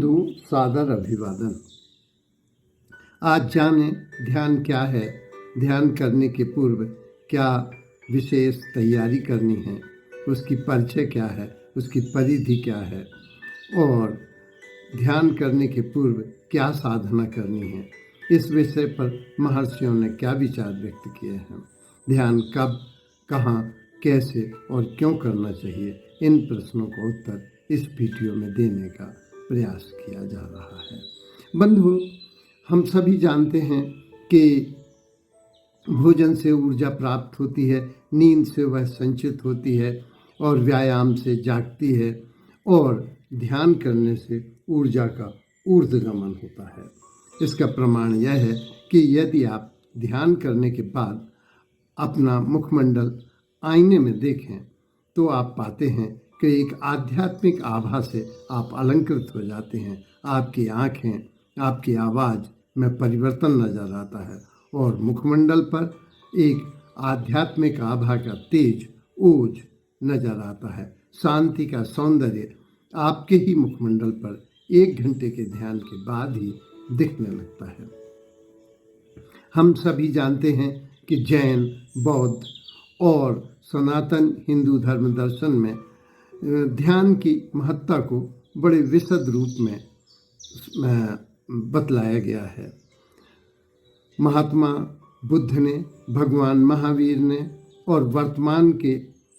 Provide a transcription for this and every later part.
बंधु सादर अभिवादन। आज जाने ध्यान क्या है, ध्यान करने के पूर्व क्या विशेष तैयारी करनी है, उसकी परिचय क्या है, उसकी परिधि क्या है और ध्यान करने के पूर्व क्या साधना करनी है। इस विषय पर महर्षियों ने क्या विचार व्यक्त किए हैं। ध्यान कब, कहाँ, कैसे और क्यों करना चाहिए, इन प्रश्नों का उत्तर इस वीडियो में देने का प्रयास किया जा रहा है। बंधु, हम सभी जानते हैं कि भोजन से ऊर्जा प्राप्त होती है, नींद से वह संचित होती है और व्यायाम से जागती है और ध्यान करने से ऊर्जा का ऊर्ध्वगमन होता है। इसका प्रमाण यह है कि यदि आप ध्यान करने के बाद अपना मुखमंडल आईने में देखें तो आप पाते हैं कि एक आध्यात्मिक आभा से आप अलंकृत हो जाते हैं। आपकी आँखें, आपकी आवाज़ में परिवर्तन नजर आता है और मुखमंडल पर एक आध्यात्मिक आभा का तेज ओज नजर आता है। शांति का सौंदर्य आपके ही मुखमंडल पर 1 घंटे के ध्यान के बाद ही दिखने लगता है। हम सभी जानते हैं कि जैन, बौद्ध और सनातन हिंदू धर्म दर्शन में ध्यान की महत्ता को बड़े विशद रूप में बतलाया गया है। महात्मा बुद्ध ने, भगवान महावीर ने और वर्तमान के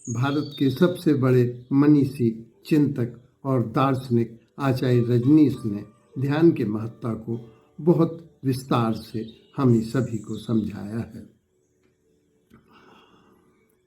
भारत के सबसे बड़े मनीषी, चिंतक और दार्शनिक आचार्य रजनीश ने ध्यान के महत्ता को बहुत विस्तार से हम सभी को समझाया है।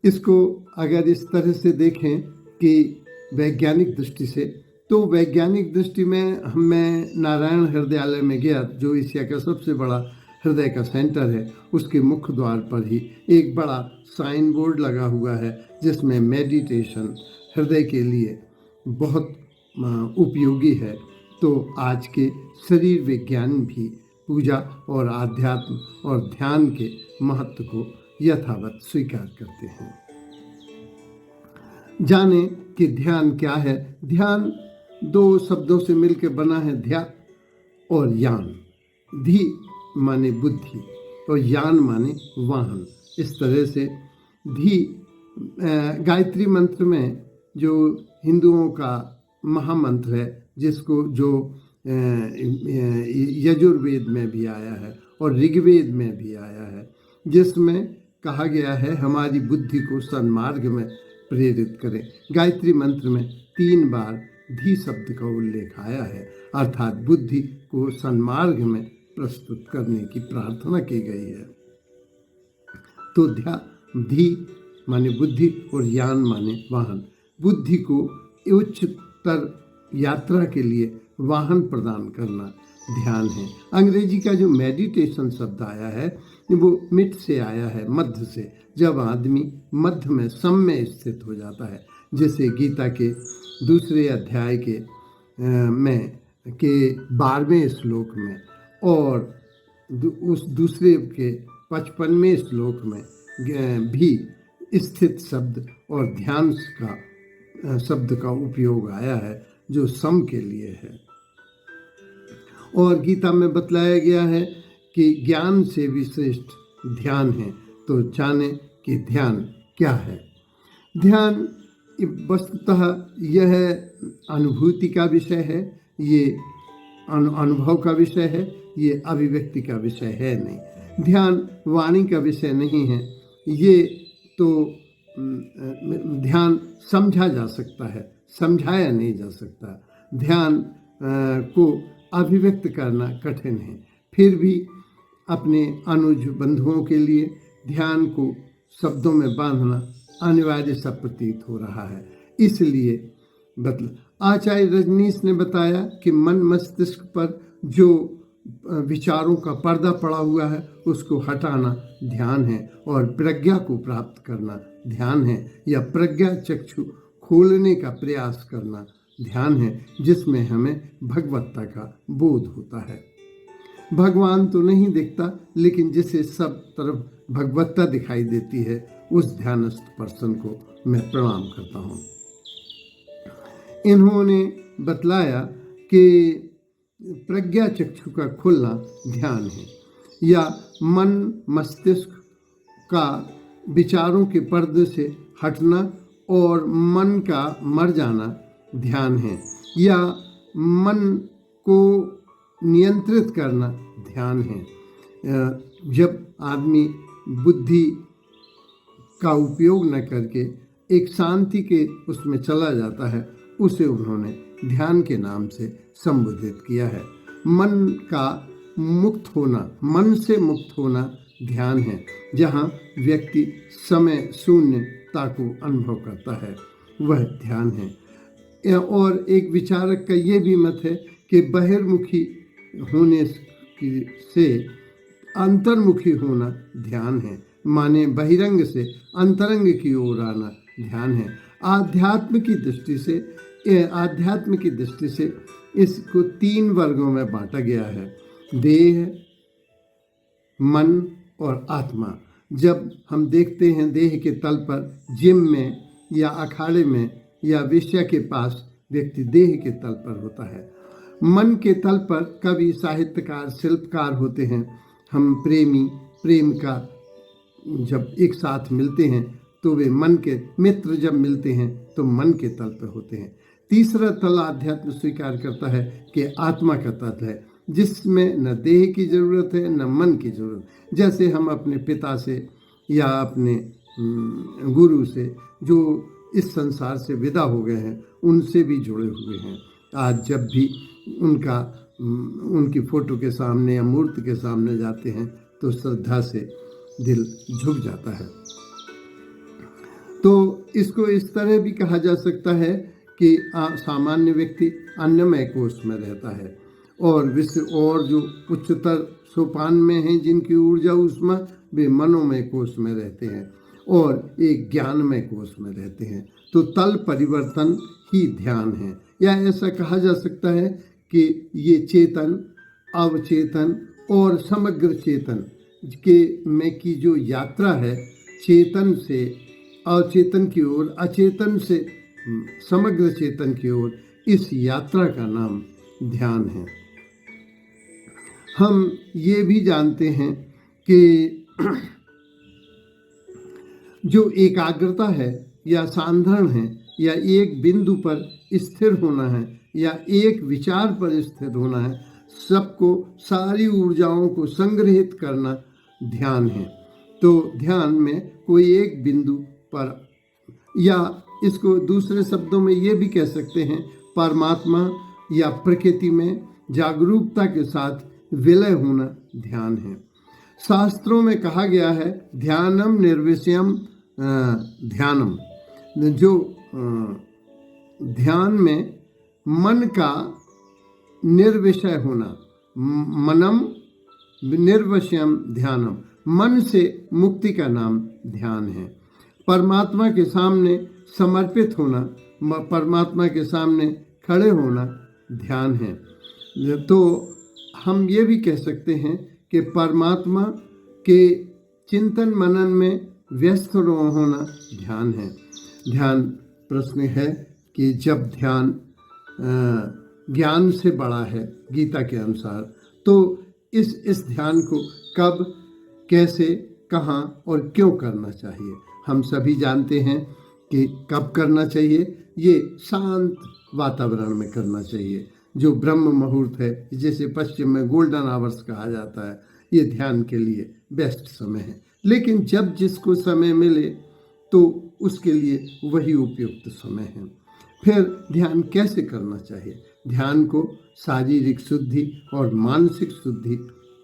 इसको अगर इस तरह से देखें कि वैज्ञानिक दृष्टि से, तो वैज्ञानिक दृष्टि में मैं नारायण हृदयालय में गया, जो एशिया का सबसे बड़ा हृदय का सेंटर है। उसके मुख्य द्वार पर ही एक बड़ा साइन बोर्ड लगा हुआ है जिसमें मेडिटेशन हृदय के लिए बहुत उपयोगी है। तो आज के शरीर विज्ञान भी पूजा और आध्यात्म और ध्यान के महत्व को यथावत स्वीकार करते हैं। जाने कि ध्यान क्या है। ध्यान 2 शब्दों से मिलकर बना है, ध्या और यान। धी माने बुद्धि और यान माने वाहन। इस तरह से धी गायत्री मंत्र में, जो हिंदुओं का महामंत्र है, जिसको जो यजुर्वेद में भी आया है और ऋग्वेद में भी आया है, जिसमें कहा गया है हमारी बुद्धि को सन्मार्ग में प्रेरित करें। गायत्री मंत्र में 3 बार धी शब्द का उल्लेख आया है, अर्थात बुद्धि को सन्मार्ग में प्रस्तुत करने की प्रार्थना की गई है। तो धी माने बुद्धि और यान माने वाहन। बुद्धि को उच्चतर यात्रा के लिए वाहन प्रदान करना ध्यान है। अंग्रेजी का जो मेडिटेशन शब्द आया है वो मिट से आया है, मध्य से। जब आदमी मध्य में, सम में स्थित हो जाता है, जैसे गीता के 2 अध्याय के 12वें श्लोक में और उस दूसरे के 55वें श्लोक में भी स्थित शब्द और ध्यान का शब्द का उपयोग आया है, जो सम के लिए है। और गीता में बतलाया गया है कि ज्ञान से भी श्रेष्ठ ध्यान है। तो जाने कि ध्यान क्या है। ध्यान वस्तुतः यह अनुभूति का विषय है, ये अनुभव का विषय है, ये अभिव्यक्ति का विषय है नहीं। ध्यान वाणी का विषय नहीं है। ये तो ध्यान समझा जा सकता है, समझाया नहीं जा सकता। ध्यान को अभिव्यक्त करना कठिन है। फिर भी अपने अनुज बंधुओं के लिए ध्यान को शब्दों में बांधना अनिवार्य सा प्रतीत हो रहा है। इसलिए आचार्य रजनीश ने बताया कि मन मस्तिष्क पर जो विचारों का पर्दा पड़ा हुआ है उसको हटाना ध्यान है और प्रज्ञा को प्राप्त करना ध्यान है, या प्रज्ञा चक्षु खोलने का प्रयास करना ध्यान है, जिसमें हमें भगवत्ता का बोध होता है। भगवान तो नहीं दिखता, लेकिन जिसे सब तरफ भगवत्ता दिखाई देती है, उस ध्यानस्थ पर्सन को मैं प्रणाम करता हूँ। इन्होंने बतलाया कि प्रज्ञा चक्षु का खुलना ध्यान है, या मन मस्तिष्क का विचारों के पर्दे से हटना और मन का मर जाना ध्यान है, या मन को नियंत्रित करना ध्यान है। जब आदमी बुद्धि का उपयोग न करके एक शांति के उसमें चला जाता है, उसे उन्होंने ध्यान के नाम से संबोधित किया है। मन का मुक्त होना, मन से मुक्त होना ध्यान है, जहाँ व्यक्ति समय शून्यता को अनुभव करता है, वह ध्यान है। और एक विचारक का ये भी मत है कि बहिर्मुखी होने से अंतर्मुखी होना ध्यान है, माने बहिरंग से अंतरंग की ओर आना ध्यान है। आध्यात्म की दृष्टि से इसको 3 वर्गों में बांटा गया है, देह, मन और आत्मा। जब हम देखते हैं देह के तल पर जिम में या अखाड़े में या वेश्या के पास व्यक्ति देह के तल पर होता है। मन के तल पर कवि, साहित्यकार, शिल्पकार होते हैं। हम प्रेम का जब एक साथ मिलते हैं तो वे मन के मित्र जब मिलते हैं तो मन के तल पर होते हैं। तीसरा तल आध्यात्म स्वीकार करता है कि आत्मा का तल है, जिसमें न देह की जरूरत है न मन की जरूरत। जैसे हम अपने पिता से या अपने गुरु से जो इस संसार से विदा हो गए हैं, उनसे भी जुड़े हुए हैं। आज जब भी उनकी फोटो के सामने या मूर्ति के सामने जाते हैं तो श्रद्धा से दिल झुक जाता है। तो इसको इस तरह भी कहा जा सकता है कि सामान्य व्यक्ति अन्नमय कोश में रहता है, और जो उच्चतर सोपान में हैं, जिनकी ऊर्जा ऊष्मा, वे मनोमय कोश में रहते हैं और एक ज्ञानमय कोश में रहते हैं। तो तल परिवर्तन ही ध्यान है, या ऐसा कहा जा सकता है कि ये चेतन, अवचेतन और समग्र चेतन की जो यात्रा है, चेतन से अचेतन की ओर, अचेतन से समग्र चेतन की ओर, इस यात्रा का नाम ध्यान है। हम ये भी जानते हैं कि जो एकाग्रता है या सांधन है या एक बिंदु पर स्थिर होना है या एक विचार पर स्थिर होना है, सबको, सारी ऊर्जाओं को संग्रहित करना ध्यान है। तो ध्यान में कोई एक बिंदु पर, या इसको दूसरे शब्दों में ये भी कह सकते हैं, परमात्मा या प्रकृति में जागरूकता के साथ विलय होना ध्यान है। शास्त्रों में कहा गया है ध्यानम निर्विषयम ध्यानम, जो ध्यान में मन का निर्विषय होना, मनम निर्विषयम ध्यानम, मन से मुक्ति का नाम ध्यान है। परमात्मा के सामने समर्पित होना, परमात्मा के सामने खड़े होना ध्यान है। तो हम ये भी कह सकते हैं कि परमात्मा के चिंतन मनन में व्यस्त होना ध्यान है। ध्यान प्रश्न है कि जब ध्यान ज्ञान से बड़ा है गीता के अनुसार, तो इस ध्यान को कब, कैसे, कहाँ और क्यों करना चाहिए। हम सभी जानते हैं कि कब करना चाहिए। ये शांत वातावरण में करना चाहिए, जो ब्रह्म मुहूर्त है, जिसे पश्चिम में गोल्डन आवर्स कहा जाता है, ये ध्यान के लिए बेस्ट समय है। लेकिन जब जिसको समय मिले तो उसके लिए वही उपयुक्त समय है। फिर ध्यान कैसे करना चाहिए? ध्यान को शारीरिक शुद्धि और मानसिक शुद्धि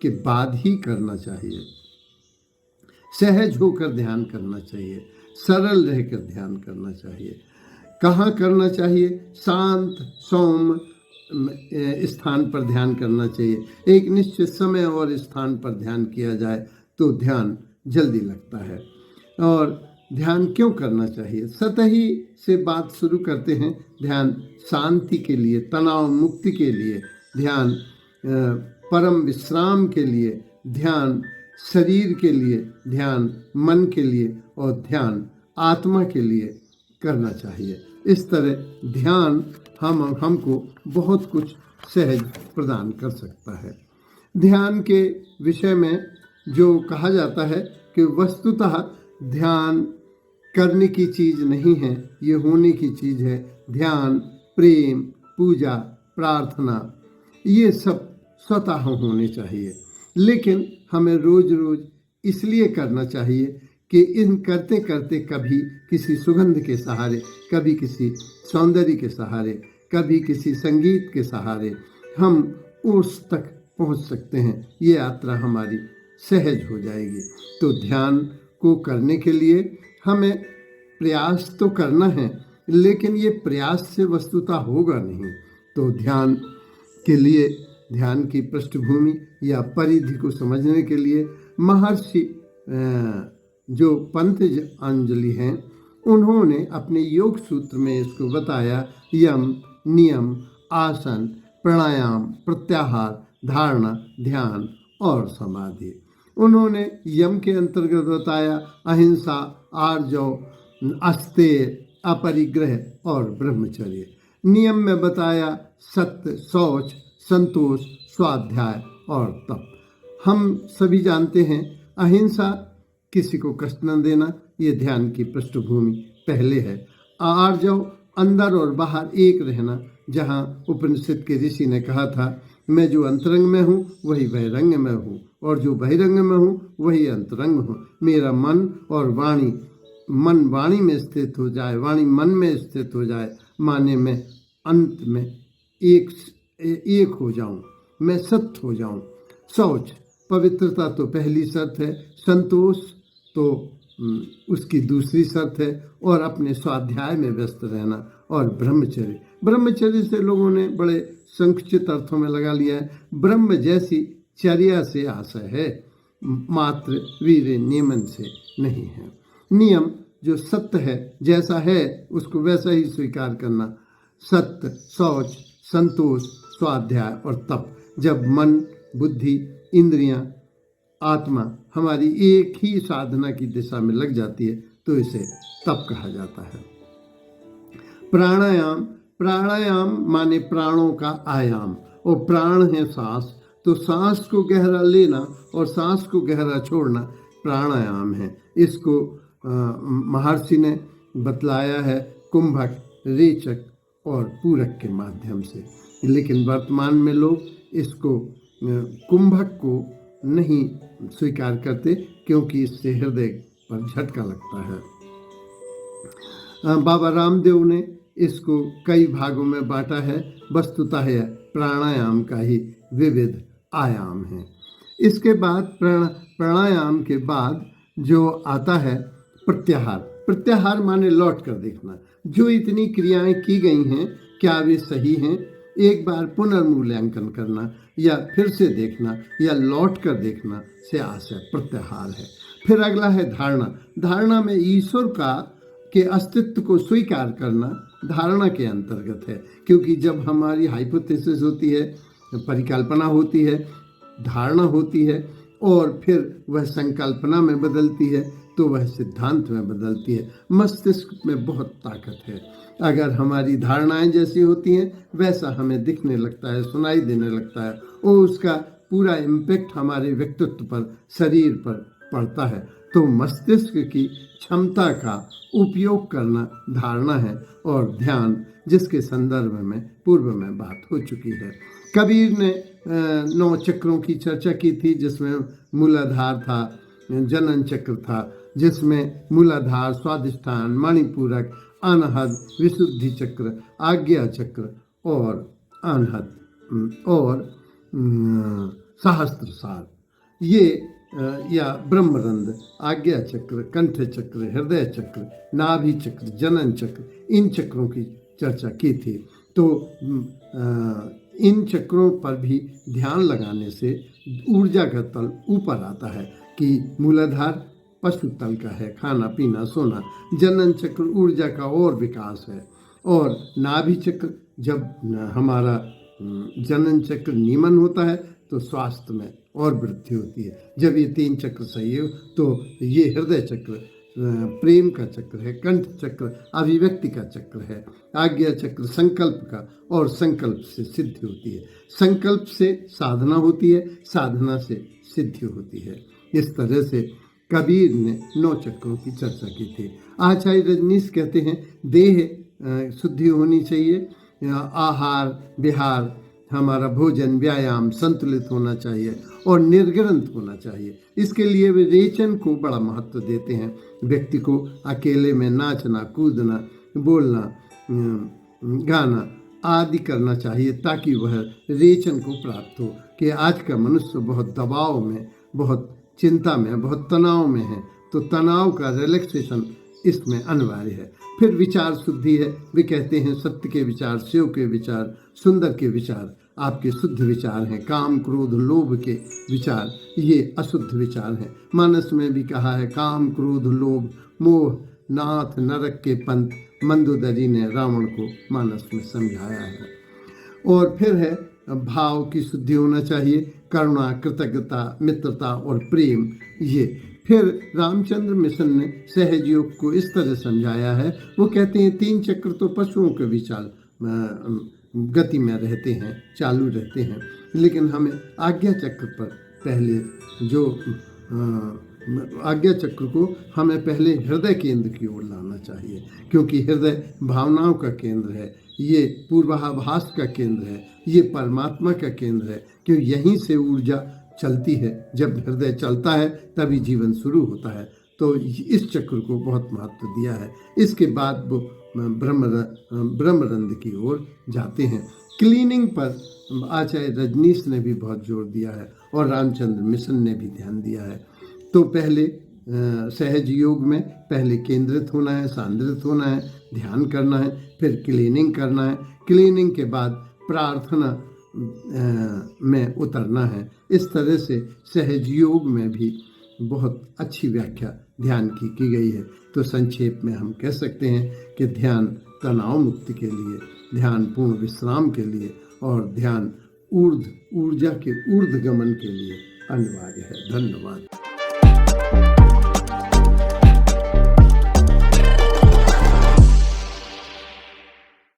के बाद ही करना चाहिए। सहज होकर ध्यान करना चाहिए, सरल रहकर ध्यान करना चाहिए। कहाँ करना चाहिए? शांत सौम्य स्थान पर ध्यान करना चाहिए। एक निश्चित समय और स्थान पर ध्यान किया जाए तो ध्यान जल्दी लगता है। और ध्यान क्यों करना चाहिए? सतही से बात शुरू करते हैं। ध्यान शांति के लिए, तनाव मुक्ति के लिए, ध्यान परम विश्राम के लिए, ध्यान शरीर के लिए, ध्यान मन के लिए और ध्यान आत्मा के लिए करना चाहिए। इस तरह ध्यान हमको बहुत कुछ सहज प्रदान कर सकता है। ध्यान के विषय में जो कहा जाता है कि वस्तुतः ध्यान करने की चीज नहीं है, ये होने की चीज है। ध्यान, प्रेम, पूजा, प्रार्थना, ये सब स्वतः होने चाहिए, लेकिन हमें रोज रोज इसलिए करना चाहिए कि इन करते करते कभी किसी सुगंध के सहारे, कभी किसी सौंदर्य के सहारे, कभी किसी संगीत के सहारे हम उस तक पहुंच सकते हैं। ये यात्रा हमारी सहज हो जाएगी। तो ध्यान को करने के लिए हमें प्रयास तो करना है, लेकिन ये प्रयास से वस्तुतः होगा नहीं। तो ध्यान के लिए, ध्यान की पृष्ठभूमि या परिधि को समझने के लिए महर्षि जो पतंजलि हैं, उन्होंने अपने योग सूत्र में इसको बताया। यम, नियम, आसन, प्राणायाम, प्रत्याहार, धारणा, ध्यान और समाधि। उन्होंने यम के अंतर्गत बताया अहिंसा, आर्जव, अस्तेय, अपरिग्रह और ब्रह्मचर्य। नियम में बताया सत्य, शौच, संतोष, स्वाध्याय और तप। हम सभी जानते हैं अहिंसा, किसी को कष्ट न देना, ये ध्यान की पृष्ठभूमि पहले है। आर्जव, अंदर और बाहर एक रहना, जहाँ उपनिषद के ऋषि ने कहा था, मैं जो अंतरंग में हूँ वही बहिरंग में हूँ, और जो बहिरंग में हूँ वही अंतरंग हूँ। मेरा मन और वाणी, मन वाणी में स्थित हो जाए, वाणी मन में स्थित हो जाए, माने मैं अंत में एक हो जाऊं, मैं सत्य हो जाऊं। शौच, पवित्रता तो पहली शर्त है, संतोष तो उसकी दूसरी शर्त है, और अपने स्वाध्याय में व्यस्त रहना। और ब्रह्मचर्य, ब्रह्मचर्य से लोगों ने बड़े संकुचित अर्थों में लगा लिया है। ब्रह्म जैसी चर्या से आशय है, मात्र वीर्य नियमन से नहीं है। नियम, जो सत्य है, जैसा है उसको वैसा ही स्वीकार करना। सत्य, शौच, संतोष, स्वाध्याय और तप। जब मन, बुद्धि, इंद्रियां, आत्मा हमारी एक ही साधना की दिशा में लग जाती है तो इसे तप कहा जाता है। प्राणायाम, प्राणायाम माने प्राणों का आयाम, और प्राण है सांस, तो सांस को गहरा लेना और सांस को गहरा छोड़ना प्राणायाम है। इसको महर्षि ने बतलाया है कुंभक, रेचक और पूरक के माध्यम से, लेकिन वर्तमान में लोग इसको कुंभक को नहीं स्वीकार करते, क्योंकि इससे हृदय पर झटका लगता है। बाबा रामदेव ने इसको कई भागों में बांटा है। वस्तुतः यह प्राणायाम का ही विविध आयाम है। इसके बाद प्राणायाम के बाद जो आता है प्रत्याहार। प्रत्याहार माने लौट कर देखना, जो इतनी क्रियाएं की गई हैं क्या वे सही हैं, एक बार पुनर्मूल्यांकन करना या फिर से देखना या लौट कर देखना से आशय प्रत्याहार है। फिर अगला है धारणा। धारणा में ईश्वर के अस्तित्व को स्वीकार करना धारणा के अंतर्गत है, क्योंकि जब हमारी हाइपोथेसिस होती है, परिकल्पना होती है, धारणा होती है, और फिर वह संकल्पना में बदलती है, तो वह सिद्धांत में बदलती है। मस्तिष्क में बहुत ताकत है। अगर हमारी धारणाएं जैसी होती हैं वैसा हमें दिखने लगता है, सुनाई देने लगता है, और उसका पूरा इम्पैक्ट हमारे व्यक्तित्व पर, शरीर पर पड़ता है। तो मस्तिष्क की क्षमता का उपयोग करना धारणा है। और ध्यान, जिसके संदर्भ में पूर्व में बात हो चुकी है। कबीर ने 9 चक्रों की चर्चा की थी, जिसमें मूलाधार था, जनन चक्र था, जिसमें मूलाधार, स्वादिष्ठान, मणिपूरक, अनहद, विशुद्धि चक्र, आज्ञा चक्र और अनहद और सहस्त्रसार, ये या ब्रह्मरंध्र, आज्ञा चक्र, कंठ चक्र, हृदय चक्र, नाभि चक्र, जनन चक्र, इन चक्रों की चर्चा की थी। तो इन चक्रों पर भी ध्यान लगाने से ऊर्जा का तल ऊपर आता है कि मूलाधार पशु तल का है, खाना पीना सोना। जनन चक्र ऊर्जा का और विकास है। और नाभि चक्र, जब हमारा जनन चक्र नियमन होता है तो स्वास्थ्य में और वृद्धि होती है। जब ये 3 चक्र सही हो तो ये हृदय चक्र प्रेम का चक्र है, कंठ चक्र अभिव्यक्ति का चक्र है, आज्ञा चक्र संकल्प का, और संकल्प से सिद्धि होती है, संकल्प से साधना होती है, साधना से सिद्धि होती है। इस तरह से कबीर ने 9 चक्रों की चर्चा की थी। आचार्य रजनीश कहते हैं देह शुद्धि होनी चाहिए, आहार विहार, हमारा भोजन व्यायाम संतुलित होना चाहिए और निर्ग्रंथ होना चाहिए। इसके लिए वे रेचन को बड़ा महत्व देते हैं। व्यक्ति को अकेले में नाचना, कूदना, बोलना, गाना आदि करना चाहिए ताकि वह रेचन को प्राप्त हो। कि आज का मनुष्य बहुत दबाव में, बहुत चिंता में, बहुत तनाव में है, तो तनाव का रिलैक्सेशन इसमें अनिवार्य है। फिर विचार शुद्धि है। वे कहते हैं सत्य के विचार, शिव के विचार, सुंदर के विचार आपके शुद्ध विचार हैं। काम क्रोध लोभ के विचार ये अशुद्ध विचार हैं। मानस में भी कहा है काम क्रोध लोभ मोह नाथ नरक के पंथ, मंदोदरी ने रावण को मानस में समझाया है। और फिर है भाव की शुद्धि होना चाहिए, करुणा, कृतज्ञता, मित्रता और प्रेम। ये फिर रामचंद्र मिशन ने सहज योग को इस तरह समझाया है। वो कहते हैं 3 चक्र तो पशुओं के विचार गति में रहते हैं, चालू रहते हैं, लेकिन हमें आज्ञा चक्र पर पहले जो आज्ञा चक्र को हमें पहले हृदय केंद्र की ओर लाना चाहिए, क्योंकि हृदय भावनाओं का केंद्र है, ये पूर्वाभास का केंद्र है, ये परमात्मा का केंद्र है। क्यों यहीं से ऊर्जा चलती है। जब हृदय चलता है तभी जीवन शुरू होता है। तो इस चक्र को बहुत महत्व दिया है। इसके बाद वो ब्रह्मरंध्र की ओर जाते हैं। क्लीनिंग पर आचार्य रजनीश ने भी बहुत जोर दिया है और रामचंद्र मिशन ने भी ध्यान दिया है। तो पहले सहज योग में पहले केंद्रित होना है, सांद्रित होना है, ध्यान करना है, फिर क्लीनिंग करना है। क्लीनिंग के बाद प्रार्थना में उतरना है। इस तरह से सहज योग में भी बहुत अच्छी व्याख्या ध्यान की गई है। तो संक्षेप में हम कह सकते हैं कि ध्यान तनाव मुक्ति के लिए, ध्यान पूर्ण विश्राम के लिए और ध्यान ऊर्जा के ऊर्ध्वगमन के लिए अनिवार्य है। धन्यवाद।